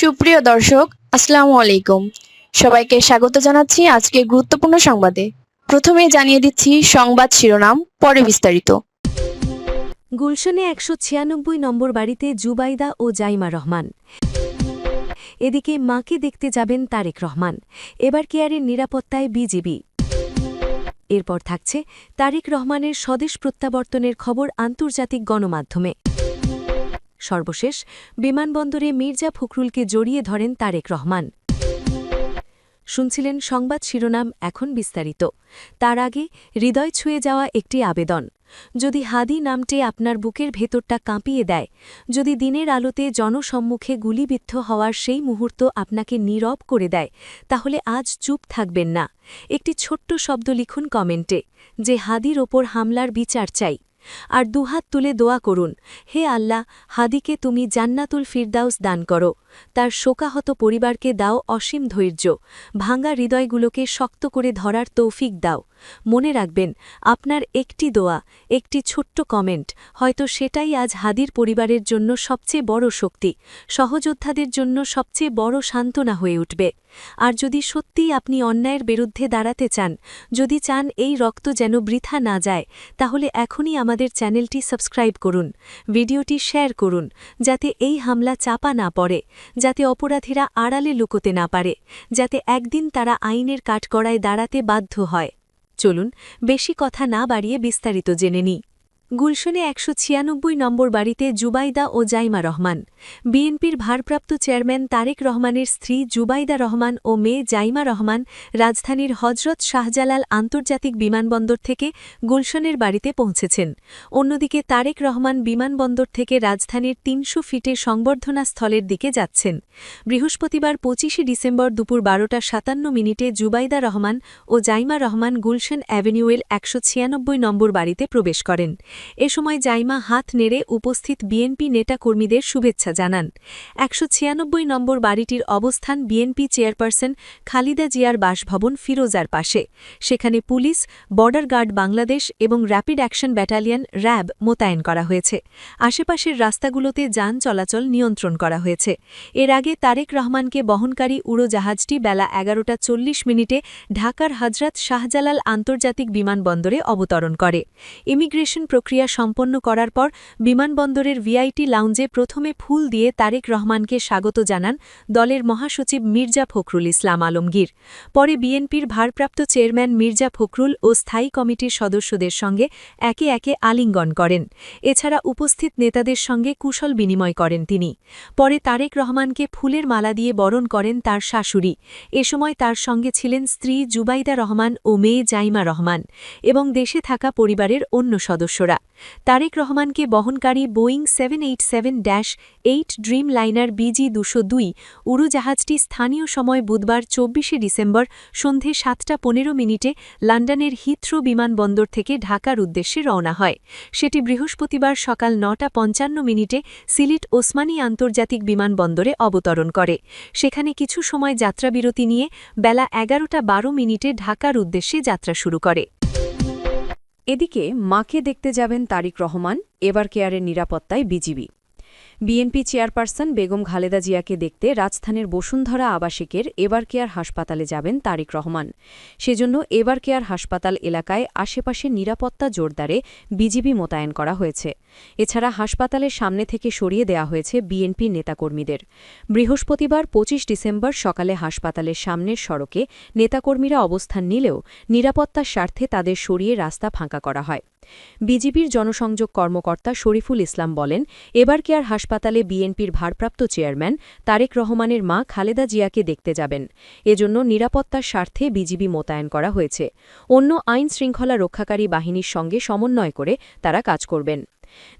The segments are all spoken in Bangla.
সুপ্রিয় দর্শক, আসসালামু আলাইকুম। সবাইকে স্বাগত জানাচ্ছি আজকে গুরুত্বপূর্ণ সংবাদে। প্রথমেই জানিয়ে দিচ্ছি সংবাদ শিরোনাম, পরে বিস্তারিত। গুলশনে ১৯৬ নম্বর বাড়িতে জুবাইদা ও জাইমা রহমান। এদিকে মাকে দেখতে যাবেন তারেক রহমান। এবার কেয়ারের নিরাপত্তায় বিজিবি। এরপর থাকছে তারেক রহমানের স্বদেশ প্রত্যাবর্তনের খবর আন্তর্জাতিক গণমাধ্যমে। সর্বশেষ বিমানবন্দরে মির্জা ফখরুলকে জড়িয়ে ধরেন তারেক রহমান। শুনছিলেন সংবাদ শিরোনাম, এখন বিস্তারিত। তার আগে হৃদয় ছুঁয়ে যাওয়া একটি আবেদন। যদি হাদি নামটি আপনার বুকের ভেতরটা কাঁপিয়ে দেয়, যদি দিনের আলোতে জনসম্মুখে গুলিবিদ্ধ হওয়ার সেই মুহূর্ত আপনাকে নীরব করে দেয়, তাহলে আজ চুপ থাকবেন না। একটি ছোট্ট শব্দ লিখুন কমেন্টে, যে হাদির ওপর হামলার বিচার চাই। আর দুহাত তুলে দোয়া করুন, হে আল্লাহ, হাদিকে তুমি জান্নাতুল ফিরদাউস দান করো। তার শোকাহত পরিবারকে দাও অসীম ধৈর্য, ভাঙা হৃদয়গুলোকে শক্ত করে ধরার তৌফিক দাও। মনে রাখবেন, আপনার একটি দোয়া, একটি ছোট্ট কমেন্ট, হয়তো সেটাই আজ হাদির পরিবারের জন্য সবচেয়ে বড় শক্তি, সহযোদ্ধাদের জন্য সবচেয়ে বড় সান্ত্বনা হয়ে উঠবে। আর যদি সত্যিই আপনি অন্যায়ের বিরুদ্ধে দাঁড়াতে চান, যদি চান এই রক্ত যেন বৃথা না যায়, তাহলে এখনই আমাদের চ্যানেলটি সাবস্ক্রাইব করুন, ভিডিওটি শেয়ার করুন, যাতে এই হামলা চাপা না পড়ে, যাতে অপরাধীরা আড়ালে লুকোতে না পারে, যাতে একদিন তারা আইনের কাঠগড়ায় দাঁড়াতে বাধ্য হয়। চলুন বেশি কথা না বাড়িয়ে বিস্তারিত জেনে নিই। গুলশনে ১৯৬ নম্বর বাড়িতে জুবাইদা ও জাইমা রহমান। বিএনপির ভারপ্রাপ্ত চেয়ারম্যান তারেক রহমানের স্ত্রী জুবাইদা রহমান ও মেয়ে জাইমা রহমান রাজধানীর হজরত শাহজালাল আন্তর্জাতিক বিমানবন্দর থেকে গুলশনের বাড়িতে পৌঁছেছেন। অন্যদিকে তারেক রহমান বিমানবন্দর থেকে রাজধানীর ৩০০ ফিটে সংবর্ধনা স্থলের দিকে যাচ্ছেন। বৃহস্পতিবার ২৫ ডিসেম্বর দুপুর ১২টা ৫৭ মিনিটে জুবাইদা রহমান ও জাইমা রহমান গুলশন অ্যাভিনিউয়ের ১৯৬ নম্বর বাড়িতে প্রবেশ করেন। এ সময় জাইমা হাত নেড়ে উপস্থিত বিএনপি নেতাকর্মীদের শুভেচ্ছা জানান। ১৯৬ নম্বর বাড়িটির অবস্থান বিএনপি চেয়ারপারসন খালিদা জিয়ার বাসভবন ফিরোজার পাশে। সেখানে পুলিশ, বর্ডার গার্ড বাংলাদেশ এবং র্যাপিড অ্যাকশন ব্যাটালিয়ন র্যাব মোতায়েন করা হয়েছে। আশেপাশের রাস্তাগুলোতে যান চলাচল নিয়ন্ত্রণ করা হয়েছে। এর আগে তারেক রহমানকে বহনকারী উড়োজাহাজটি বেলা ১১টা ৪০ মিনিটে ঢাকার হজরত শাহজালাল আন্তর্জাতিক বিমানবন্দরে অবতরণ করে। ইমিগ্রেশন প্রক্রিয়া সম্পন্ন করার পর বিমানবন্দরের ভিআইপি লাউঞ্জে প্রথমে ফুল দিয়ে তারেক রহমানকে স্বাগত জানান দলের মহাসচিব মির্জা ফখরুল ইসলাম আলমগীর। পরে বিএনপির ভারপ্রাপ্ত চেয়ারম্যান মির্জা ফখরুল ও স্থায়ী কমিটির সদস্যদের সঙ্গে একে একে আলিঙ্গন করেন। এছাড়া উপস্থিত নেতাদের সঙ্গে কুশল বিনিময় করেন তিনি। পরে তারেক রহমানকে ফুলের মালা দিয়ে বরণ করেন তার শাশুড়ি। এ সময় তার সঙ্গে ছিলেন স্ত্রী জুবাইদা রহমান ও মেয়ে জাইমা রহমান এবং দেশে থাকা পরিবারের অন্য সদস্যরা। তারেক রহমানকে বহনকারী বোয়িং 787-8 ড্রিম লাইনার BG-202 উড়োজাহাজটি স্থানীয় সময় বুধবার ২৪ ডিসেম্বর সন্ধে ৭টা ১৫ মিনিটে লন্ডনের হিথ্রো বিমানবন্দর থেকে ঢাকার উদ্দেশ্যে রওনা হয়। সেটি বৃহস্পতিবার সকাল ৯টা ৫৫ মিনিটে সিলেট ওসমানী আন্তর্জাতিক বিমানবন্দরে অবতরণ করে। সেখানে কিছু সময় যাত্রাবিরতি নিয়ে বেলা ১১টা ১২ মিনিটে ঢাকার উদ্দেশ্যে যাত্রা শুরু করে। এদিকে মাকে দেখতে যাবেন তারেক রহমান, এবার কেয়ারের নিরাপত্তায় BGB. BNP chairperson Begum Khaleda জিয়াকে দেখতে রাজধানীর বসুন্ধরা আবাসিকের এবার কেয়ার হাসপাতালে যাবেন তারেক রহমান। সেজন্য এবার কেয়ার হাসপাতাল এলাকায় আশেপাশে নিরাপত্তা জোরদারে বিজিবি মোতায়েন করা হয়েছে। এছাড়া হাসপাতালের সামনে থেকে সরিয়ে দেওয়া হয়েছে বিএনপি নেতাকর্মীদের। বৃহস্পতিবার ২৫ ডিসেম্বর সকালে হাসপাতালের সামনের সড়কে নেতাকর্মীরা অবস্থান নিলেও নিরাপত্তার স্বার্থে তাদের সরিয়ে রাস্তা ফাঁকা করা হয়। বিজিবির জনসংযোগ কর্মকর্তা শরীফুল ইসলাম বলেন, এবার কেয়ার হাসপাতালে বিএনপির ভারপ্রাপ্ত চেয়ারম্যান তারেক রহমানের মা খালেদা জিয়াকে দেখতে যাবেন। এজন্য নিরাপত্তার স্বার্থে বিজিবি মোতায়েন করা হয়েছে। অন্য আইন শৃঙ্খলা রক্ষাকারী বাহিনীর সঙ্গে সমন্বয় করে তারা কাজ করবেন।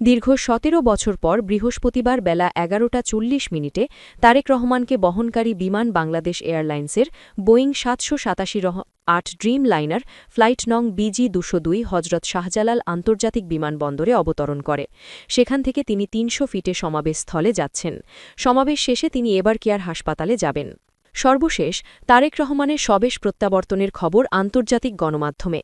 দীর্ঘ ১৭ বছর পর বৃহস্পতিবার বেলা ১১টা ৪০ মিনিটে তারেক রহমানকে বহনকারী বিমান বাংলাদেশ এয়ারলাইন্সের বোয়িং ৭৮৭-৮ ড্রিম লাইনার ফ্লাইট নং BG-202 হজরত শাহজালাল আন্তর্জাতিক বিমানবন্দরে অবতরণ করে। সেখান থেকে তিনি ৩০০ ফিটে সমাবেশ স্থলে যাচ্ছেন। সমাবেশ শেষে তিনি এবার কেয়ার হাসপাতালে যাবেন। সর্বশেষ তারেক রহমানের স্বদেশ প্রত্যাবর্তনের খবর আন্তর্জাতিক গণমাধ্যমে।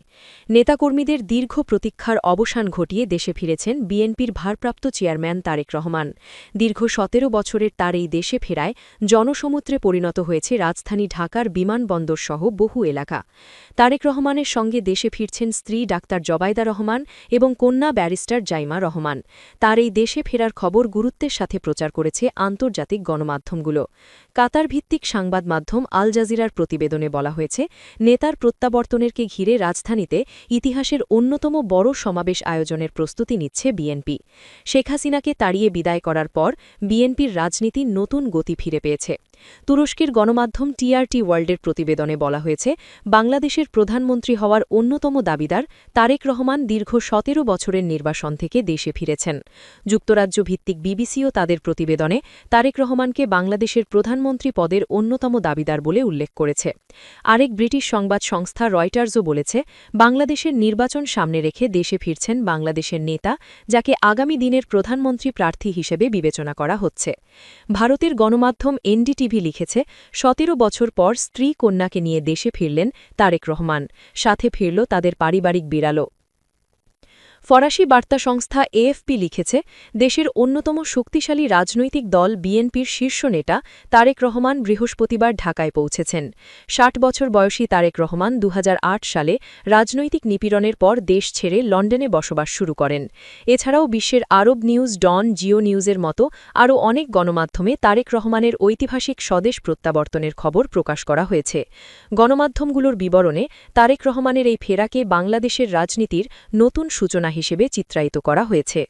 নেতাকর্মীদের দীর্ঘ প্রতীক্ষার অবসান ঘটিয়ে দেশে ফিরেছেন বিএনপির ভারপ্রাপ্ত চেয়ারম্যান তারেক রহমান। দীর্ঘ ১৭ বছরের তার এই দেশে ফেরায় জনসমুদ্রে পরিণত হয়েছে রাজধানী ঢাকার বিমানবন্দরসহ বহু এলাকা। তারেক রহমানের সঙ্গে দেশে ফিরছেন স্ত্রী ডাক্তার জবাইদা রহমান এবং কন্যা ব্যারিস্টার জাইমা রহমান। তার এই দেশে ফেরার খবর গুরুত্বের সাথে প্রচার করেছে আন্তর্জাতিক গণমাধ্যমগুলো। কাতার ভিত্তিক সংবাদ মাধ্যম আল জাজিরার প্রতিবেদনে বলা হয়েছে, নেতার প্রত্যাবর্তনেরকে ঘিরে রাজধানীতে ইতিহাসের অন্যতম বড় সমাবেশ আয়োজনের প্রস্তুতি নিচ্ছে বিএনপি। শেখ হাসিনাকে তাড়িয়ে বিদায় করার পর বিএনপির রাজনীতি নতুন গতি ফিরে পেয়েছে। তুরস্কের গণমাধ্যম টিআরটি ওয়ার্ল্ডের প্রতিবেদনে বলা হয়েছে, বাংলাদেশের প্রধানমন্ত্রী হওয়ার অন্যতম দাবিদার তারেক রহমান দীর্ঘ ১৭ বছরের নির্বাসন থেকে দেশে ফিরেছেন। যুক্তরাজ্য ভিত্তিক বিবিসিও তাদের প্রতিবেদনে তারেক রহমানকে বাংলাদেশের প্রধানমন্ত্রী পদের অন্যতম দাবিদার বলে উল্লেখ করেছে। আরেক ব্রিটিশ সংবাদ সংস্থা রয়টার্সও বলেছে, বাংলাদেশের নির্বাচন সামনে রেখে দেশে ফিরছেন বাংলাদেশের নেতা, যাকে আগামী দিনের প্রধানমন্ত্রী প্রার্থী হিসেবে বিবেচনা করা হচ্ছে। ভারতের গণমাধ্যম এনডিটিভি লিখেছে, ১৭ বছর পর স্ত্রী কন্যাকে নিয়ে দেশে ফিরলেন তারেক রহমান, সাথে ফিরল তাদের পারিবারিক বিড়ালও। ফরাসি বার্তা সংস্থা এএফপি লিখেছে, দেশের অন্যতম শক্তিশালী রাজনৈতিক দল বিএনপির শীর্ষ নেতা তারেক রহমান বৃহস্পতিবার ঢাকায় পৌঁছেছেন। ৬০ বছর বয়সী তারেক রহমান ২০০৮ সালে রাজনৈতিক নিপীড়নের পর দেশ ছেড়ে লন্ডনে বসবাস শুরু করেন। এছাড়াও বিশ্বের আরব নিউজ, ডন, জিও নিউজের মতো আরও অনেক গণমাধ্যমে তারেক রহমানের ঐতিহাসিক স্বদেশ প্রত্যাবর্তনের খবর প্রকাশ করা হয়েছে। গণমাধ্যমগুলোর বিবরণে তারেক রহমানের এই ফেরাকে বাংলাদেশের রাজনীতির নতুন সূচনা হিসেবে চিত্রায়িত করা হয়েছে।